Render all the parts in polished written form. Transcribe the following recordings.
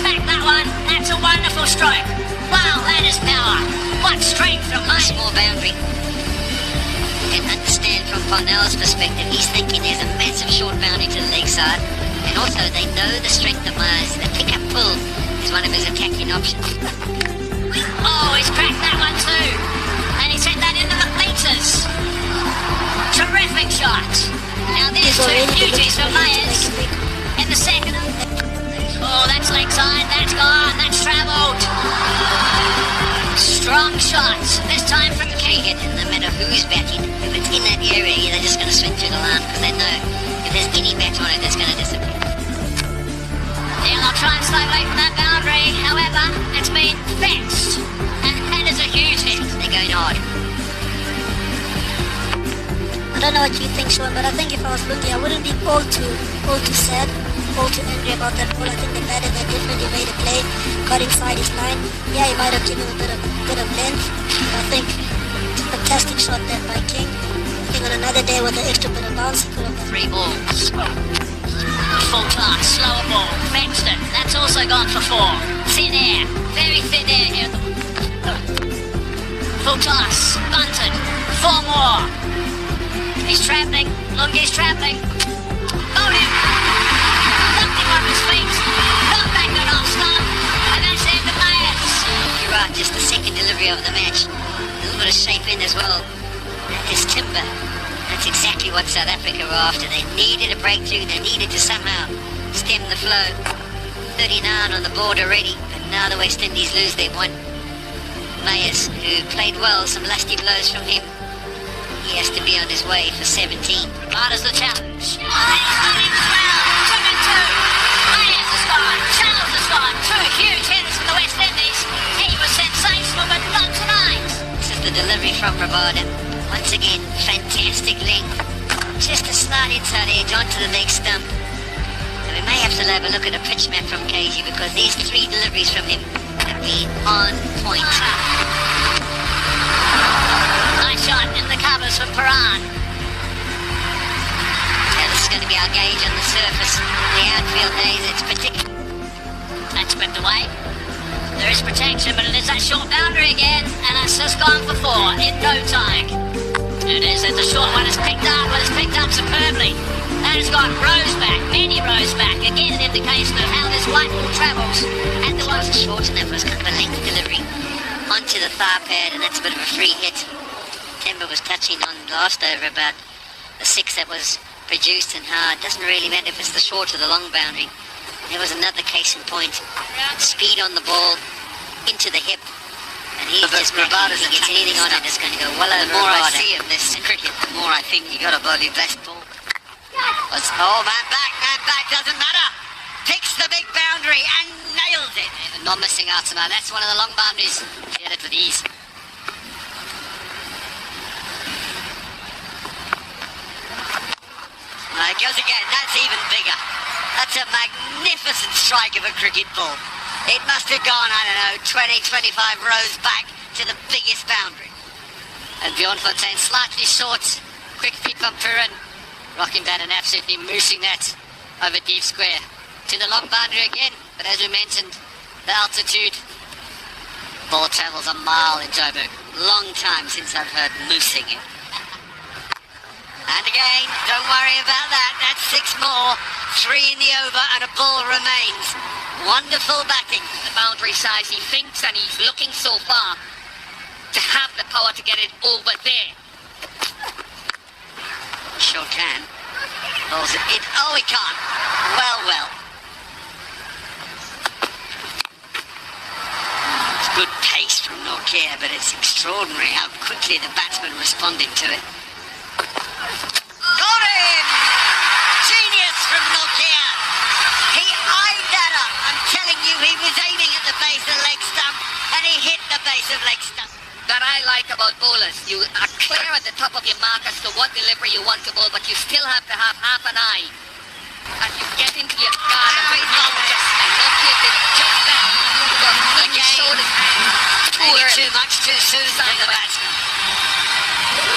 smacked that one. That's a wonderful stroke. Wow, that is power. What strength from my small boundary. You can understand from Parnell's perspective, he's thinking there's a massive short boundary to the leg side, and also they know the strength of Myers. The pick-up pull is one of his attacking options. Oh, he's cracked that one too, and he sent that into the meters. Terrific shot. Now there's two beauties from Myers in the second. Oh, that's leg side, that's gone, that's travelled. Strong shot, this time from Kagan. No matter who's batting, if it's in that area, they're just going to swing through the line because they know if there's any bat on it, it's going to disappear. Yeah, they'll try and stay away from that boundary. However, it's been fetched, and that is a huge hit. They're going hard. I don't know what you think, Sean, but I think if I was looking, I wouldn't be all too sad, all too angry about that ball. I think the batter that definitely made a play, got inside his line. Yeah, he might have given a bit of length. I think fantastic shot there by King. I think on another day with an extra bit of bounce, he could have Three balls. Full toss, slower ball, fetched it. That's also gone for four. Thin air, very thin air here. Full toss, bunted, four more. He's travelling, look, he's travelling. Hold him! Knocked him off his feet. Not back on off stump. And that's the end of Myers. You're right, just the second delivery of the match. A little bit of shape in as well. His timber. That's exactly what South Africa were after. They needed a breakthrough. They needed to somehow stem the flow. 39 on the board already. But now the West Indies lose their one. Myers, who played well, some lusty blows from him. He has to be on his way for 17. Right as the challenge. Oh, he's running well. 2 and 2. Myers is gone. Charles is gone. Two huge hitters for the West Indies. He was sensational, but not tonight. This is the delivery from Rabada. Once again, fantastic length. Just a slight inside edge onto the leg stump. And we may have to have a look at a pitch map from KG because these three deliveries from him have been on point. Nice shot in the covers from Paran. Yeah, this is going to be our gauge on the surface. The outfield days, it's particular. That's whipped away. There is protection, but it is that short boundary again, and that's just gone for four in no time. It is, it's a short one. It's picked up, but it's picked up superbly. That has got rows back, many rows back. Again, an indication of how this white ball travels. And the ones short enough was kind of a length delivery onto the thigh pad, and that's a bit of a free hit. Timber was touching on last over about the six that was produced, and how it doesn't really matter if it's the short or the long boundary. There was another case in point. Speed on the ball into the hip, and he's just Rabada's gets anything on it, it's going to go well over. The more I see of this cricket, the more I think you got to bowl your best ball. Oh, man back, doesn't matter. Picks the big boundary and nails it. And not missing out somehow. That's one of the long boundaries. Hit it with ease. It goes again, that's even bigger. That's a magnificent strike of a cricket ball. It must have gone, I don't know, 20, 25 rows back to the biggest boundary. And Bjorn Fontaine slightly short. Quick feet from Purin. Rocking that and absolutely moosing that over deep square. To the long boundary again, but as we mentioned, the altitude. Ball travels a mile in Joburg. Long time since I've heard moosing it. And again, don't worry about that. That's six more. Three in the over and a ball remains. Wonderful batting. The boundary size he thinks, and he's looking so far to have the power to get it over there. Sure can. Bowls it in. Oh, he can't. Well. It's good pace from Nortje, but it's extraordinary how quickly the batsman responded to it. Got him! Genius from Nortje. He eyed that up. I'm telling you, he was aiming at the base of leg stump, and he hit the base of leg stump. That I like about bowlers. You are clear at the top of your mark as to what delivery you want to bowl, but you still have to have half an eye. And you get into your guard and Very just did just that. Because he showed his hand Maybe too much too soon from the batsman.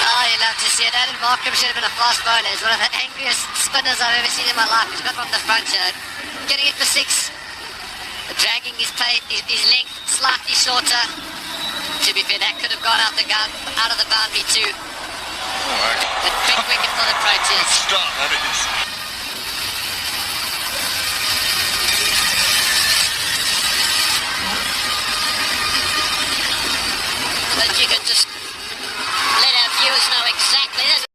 Oh, you love to see it. Adam Markham should have been a fast bowler. He's one of the angriest spinners I've ever seen in my life. He's got from the front yard. Getting it for six. Dragging his leg slightly shorter. To be fair, that could have gone out of the boundary too. But big wicket for the Proteas. Start, that is. But you can just let our viewers know exactly this.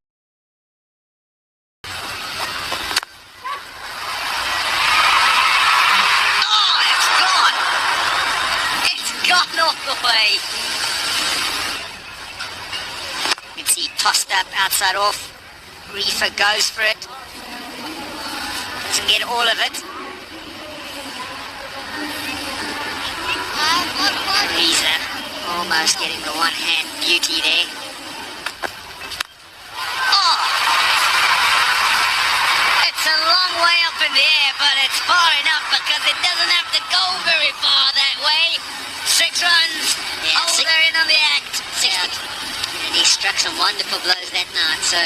Gone all the way. You can see tossed up, outside off. Reefer goes for it. Doesn't get all of it. Reefer almost getting the one-hand beauty there. Oh! It's a long way up in the air, but it's far enough because it doesn't have to go very far that way. 6 runs. Yeah, they're in on the act. And he struck some wonderful blows that night. So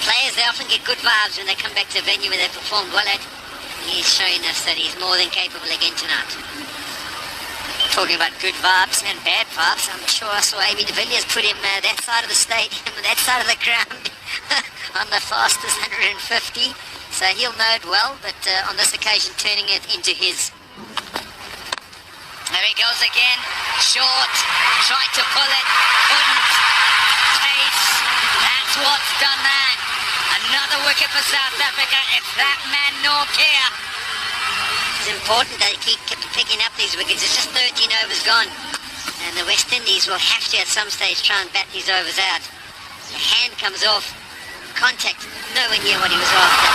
players, they often get good vibes when they come back to a venue where they performed well at. He's showing us that he's more than capable again tonight. Talking about good vibes and bad vibes, I'm sure I saw Amy de Villiers put him that side of the stadium, that side of the ground on the fastest 150. So he'll know it well, but on this occasion turning it into his. There he goes again, short, tried to pull it, couldn't, pace, that's what's done that. Another wicket for South Africa, if that man no care. It's important that he keep picking up these wickets, it's just 13 overs gone. And the West Indies will have to at some stage try and bat these overs out. The hand comes off, contact, nowhere near what he was after.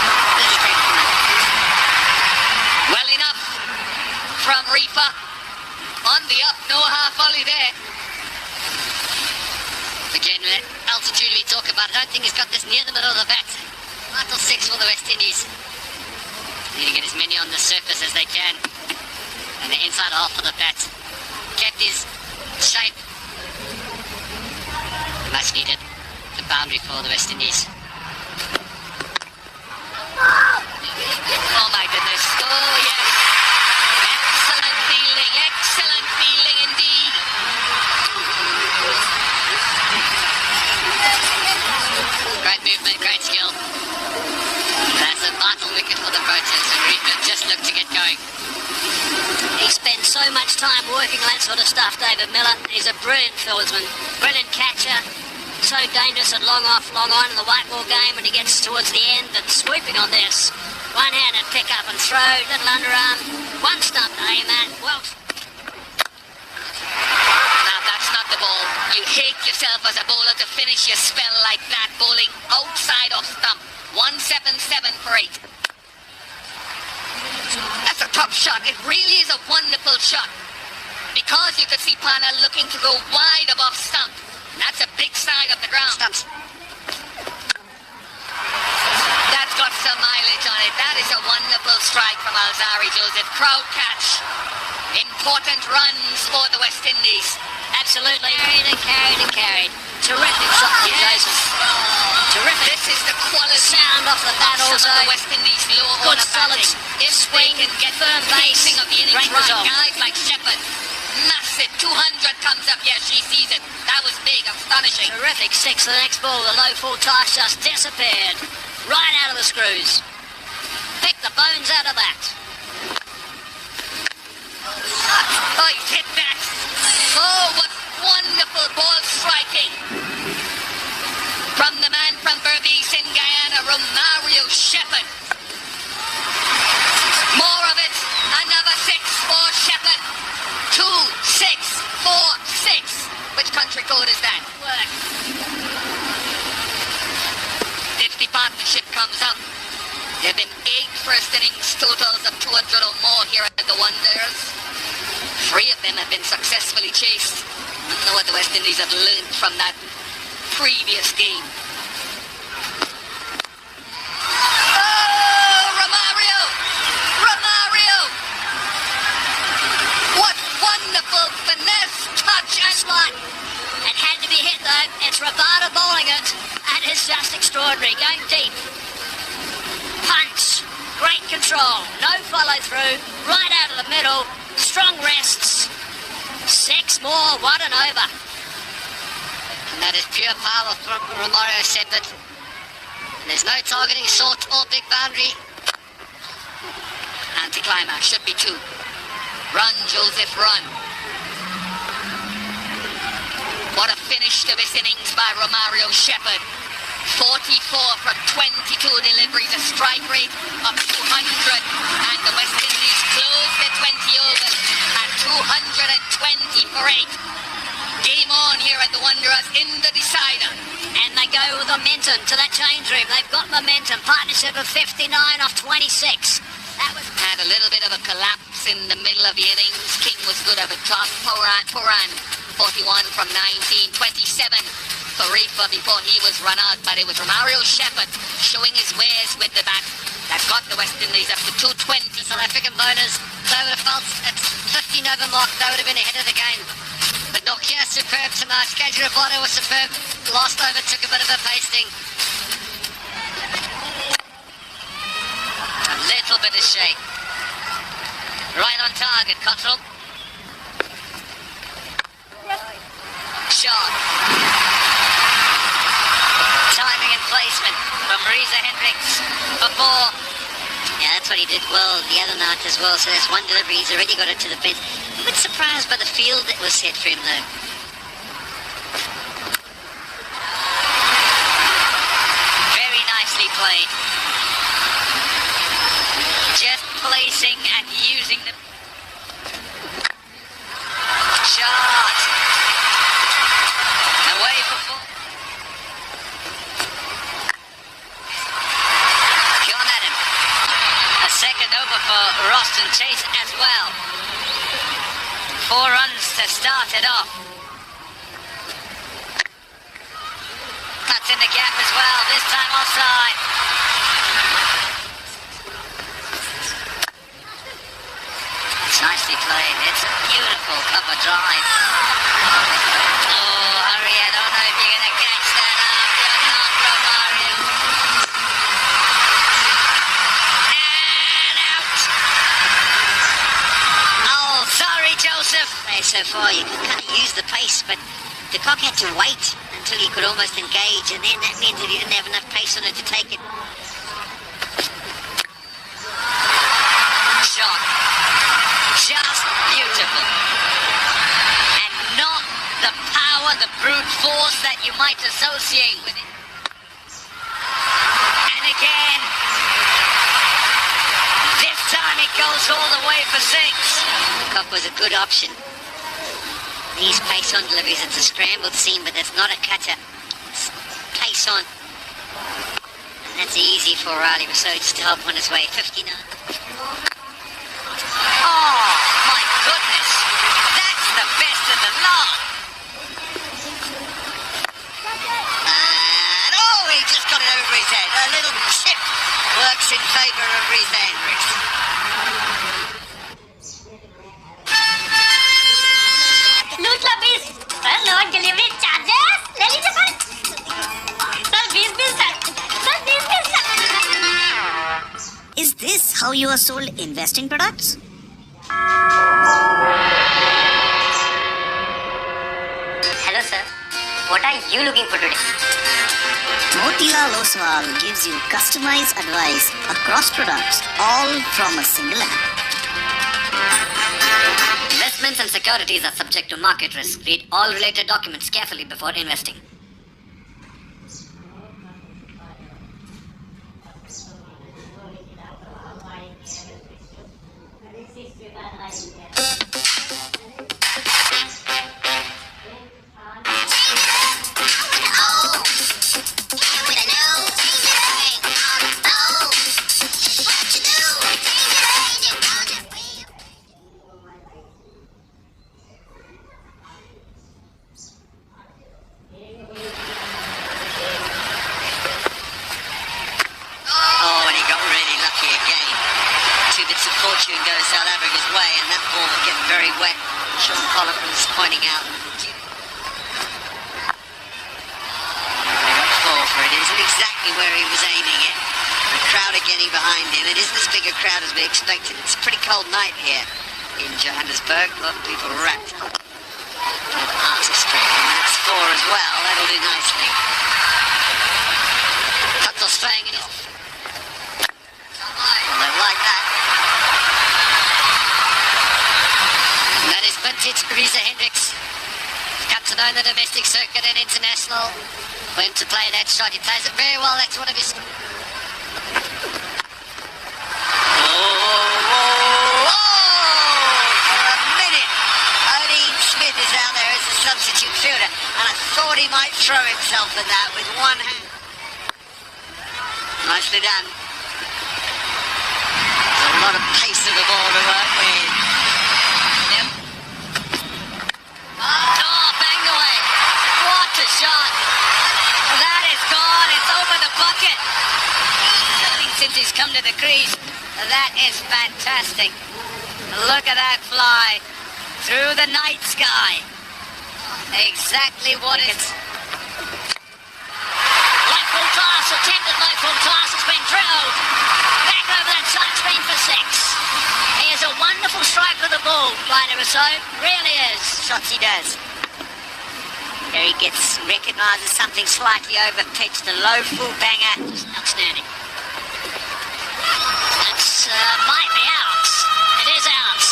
Well enough from Reefer. On the up, no half volley there. Again, that altitude we talk about, I don't think he's got this near the middle of the bat. Vital 6 for the West Indies. Need to get as many on the surface as they can. And the inside half of the bat. Kept his shape. Much needed. The boundary for the West Indies. Oh my goodness. Oh yes. Excellent fielding indeed. Great movement, great skill. That's a vital wicket for the Proteas, and Reefer just looked to get going. He spends so much time working on that sort of stuff, David Miller. He's a brilliant fieldsman, brilliant catcher. So dangerous at long off, long on in the white ball game when he gets towards the end and swooping on this. One-handed pick up and throw, little underarm, one stump to aim at. Well, now that's not the ball. You hate yourself as a bowler to finish your spell like that, bowling outside of stump. 177 for 8. That's a top shot. It really is a wonderful shot. Because you could see Pana looking to go wide above stump. That's a big side of the ground. Stumps. That's got some mileage on it. That is a wonderful strike from Alzari Joseph. Crowd catch. Important runs for the West Indies. Absolutely. Carried and carried and carried. Terrific shot from Joseph. Terrific. This is the quality sound off the bat also. The West Indies low good solid if swing and get firm pacing of the innings right. Guys like Shepherd. Massive 200 comes up. Yeah, she sees it. That was big, astonishing. Terrific 6 the next ball. The low full toss just disappeared. Right out of the screws. Pick the bones out of that. Oh, he's hit that. Oh, what wonderful ball striking. From the man from Berbice in Guyana, Romario Shepherd. More of it. Another 6 for Shepherd. 2, 6, 4, 6. Which country code is that? Work. If the partnership comes up, there have been 8 first innings totals of 200 or more here at the Wanderers. 3 of them have been successfully chased. I don't know what the West Indies have learned from that previous game. Oh, Romario! Romario! What wonderful finesse, touch and slot. It had to be hit though. It's Rabada bowling it, and it's just extraordinary. Going deep. Punch. Great control. No follow through. Right out of the middle. Strong rests. 6 more, 1 and over. And that is pure power from Romario Shepherd. There's no targeting short or big boundary. Anticlimax should be 2. Run, Joseph, run. What a finish to this innings by Romario Shepherd. 44 from 22 deliveries, a strike rate of 200, and the West Indies close the 20 overs at 220 for 8. Game on here at the Wanderers in the decider. And they go with momentum to that change room. They've got momentum. Partnership of 59 off 26. That was Had a little bit of a collapse in the middle of the innings. King was good over top. Poran, 41 from 19, 27 for Reefer before he was run out. But it was Romario Shepherd showing his wares with the bat that got the West Indies up to 220. South African bowlers, they would have felt at 15 over mark, they would have been ahead of the game. But Nokia superb tonight. Skajirabono was superb. Last over took a bit of a pasting. A little bit of shake. Right on target, Cottrell. Shot. Timing and placement from Reza Hendricks for 4. Yeah, that's what he did well the other night as well. So that's one delivery. He's already got it to the fence. I'm a bit surprised by the field that was set for him though. Very nicely played. Just placing and using the shot. Away for 4. Gone at him. A second over for Roston Chase as well. 4 runs to start it off. Cuts in the gap as well, this time offside. It's nicely played. It's a beautiful cover drive. Oh, hurry, I don't know if you're going to catch that up. You're not, Romario. And out. Oh, sorry, Joseph. So far you can kind of use the pace, but the cock had to wait until he could almost engage, and then that meant that he didn't have enough pace on it to take it. Shot. Just beautiful. And not the power, the brute force that you might associate with it. And again. This time it goes all the way for 6. The cock was a good option. These pace on deliveries, it's a scrambled seam, but that's not a cutter. It's pace on. And that's easy for Riley Rousseau just to help on his way. 59. Oh, my goodness. That's the best of the lot. And oh, he just got it over his head. A little chip works in favour of Reza Hendricks. Loot la bis. Hello, delivery charges. Let it happen. Sir, bis. Is this how you are sold investing products? Hello, sir. What are you looking for today? Motilal Oswal gives you customized advice across products, all from a single app. Investments and securities are subject to market risk. Read all related documents carefully before investing. Fortune goes South Africa's way, and that ball will get very wet. Sean Pollock was pointing out. They got fall for it. It isn't exactly where he was aiming it. The crowd are getting behind him. It isn't as big a crowd as we expected. It's a pretty cold night here. in Johannesburg. A lot of people wrapped with artistry. And that's 4 as well. That'll do nicely. Cutler staying in his... Well, they like that. And that is vintage Risa Hendricks. Come to know the domestic circuit and international. For him to play that shot, he plays it very well. That's one of his... substitute fielder, and I thought he might throw himself at that with one hand. Nicely done. There's a lot of pace in the ball to work with. Yep. Oh, banged away. What a shot. That is gone. It's over the bucket. Since he's come to the crease, that is fantastic. Look at that fly through the night sky. Exactly what it's... Local toss, attempted local toss, has been drilled. Back over that side screen for 6. He is a wonderful strike with the ball, Blinder Rousseau. Really is. Shots he does. There he gets, recognises something slightly over pitched, a low full banger. Just outstanding. That's might be out. It is out.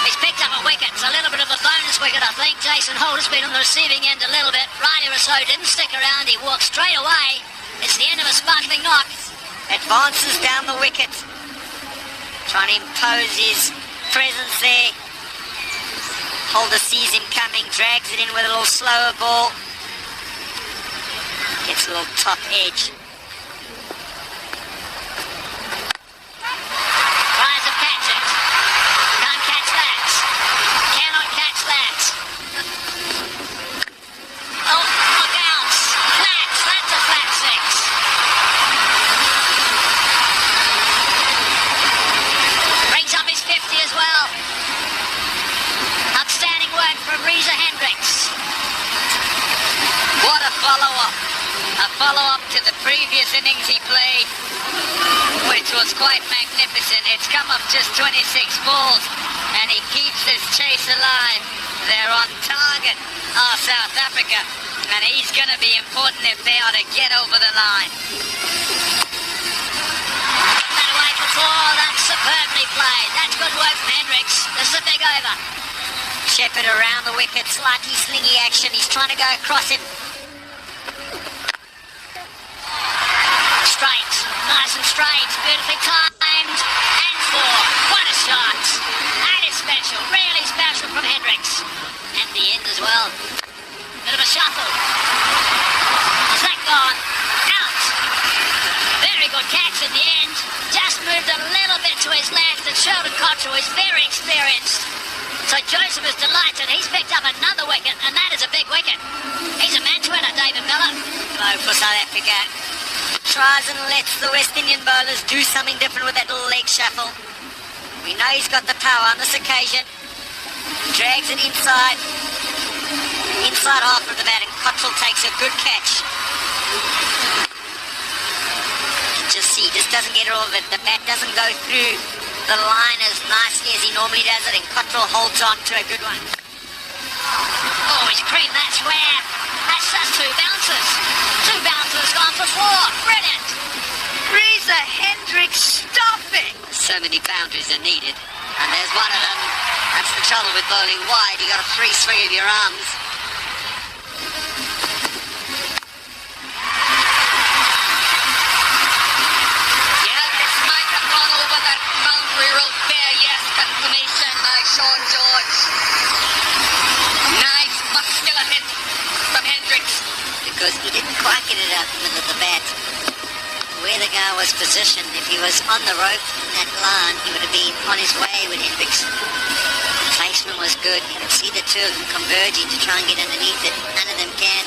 He's picked up a wicket. It's a little bit of a bonus wicket, I think. Jason Holt has been on the receiving end a little bit. Riley Rousseau didn't stick around. He walked straight away. It's the end of a sparkling knock. Advances down the wicket. Trying to impose his presence there. Holder sees him coming, drags it in with a little slower ball. Gets a little top edge. Tries to catch it. Can't catch that. Cannot catch that. Oh, look out. Flat. That's a flat 6. Brings up his 50 as well. Outstanding work from Risa Hendricks. What a follow-up. A follow-up to the previous innings he played, which was quite magnificent. It's come up just 26 balls, and he keeps this chase alive. They're on target, South Africa, and he's going to be important if they are to get over the line. That away for 4. That's superbly played. That's good work from Hendricks. This is a big over. Shepherd around the wicket, slightly slingy action. He's trying to go across it. Straight, nice and straight, beautifully timed, and 4. What a shot! That is special, really special from Hendricks. And the end as well. Bit of a shuffle. Is that gone? Out! Very good catch in the end. Just moved a little bit to his left, and Sheldon Cottrell is very experienced. So Joseph is delighted. He's picked up another wicket, and that is a big wicket. He's a match winner, David Miller. Low for South Africa. Tries and lets the West Indian bowlers do something different with that little leg shuffle. We know he's got the power on this occasion. Drags it inside half of the bat, and Cottrell takes a good catch. You can just see, just doesn't get all of it. The bat doesn't go through the line as nicely as he normally does it, and Cottrell holds on to a good one. Oh, he's creamed that square. That's just 2 bounces. 2 bounces gone for 4. Brilliant. Risa Hendricks stopping. So many boundaries are needed, and there's one of them. That's the trouble with bowling wide. You got a free swing of your arms. Yeah, this might have gone over that boundary rope there. Yes, confirmation by Sean George. Nice muscular hit from Hendricks, because he didn't quite get it out in the middle of the bat. Where the guy was positioned, if he was on the rope in that line, he would have been on his way with Hendricks. The placement was good. You can see the two of them converging to try and get underneath it. None of them can,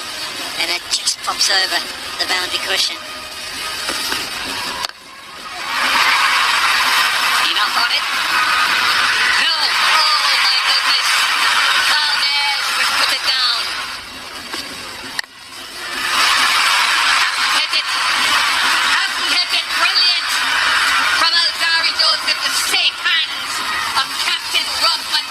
and it just pops over the boundary cushion. Enough on it? No! Oh my goodness! Valdez has put it down. Hit it! Hit it! Brilliant! From Alzari Joseph, the safe hands of Captain Rodman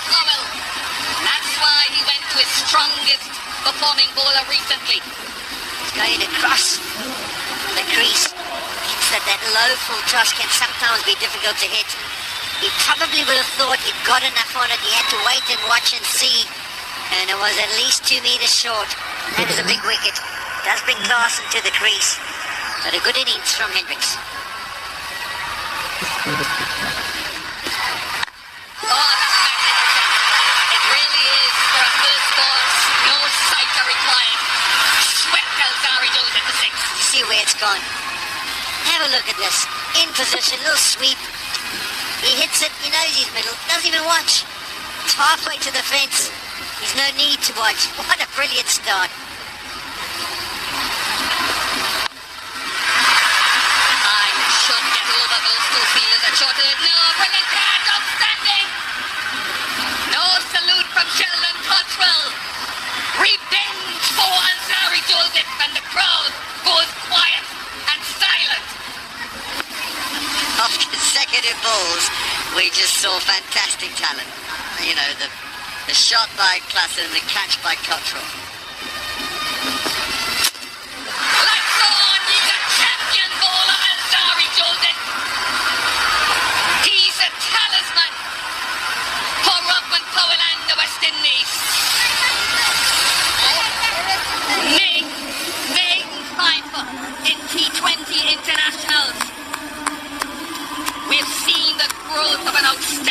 bowler recently. He's going across the crease. It's that low full toss can sometimes be difficult to hit. He probably would have thought he'd got enough on it. He had to wait and watch and see. And it was at least 2 meters short. That is a big wicket. Does bring class into the crease. But a good innings from Hendricks. Oh, that's magnificent. It really is for a first ball. No sighter required. Swept out Gary Jones at the 6. You see where it's gone. Have a look at this. In position, little sweep. He hits it, he knows he's middle, doesn't even watch. It's halfway to the fence. There's no need to watch. What a brilliant start. I should get over those two fielders at short. No, brilliant catch, outstanding. No salute from Sheldon Cottrell. Revenge for Ansari Joseph, and the crowd goes quiet and silent. Off consecutive balls, we just saw fantastic talent. You know, the shot by Klassen and the catch by Cottrell.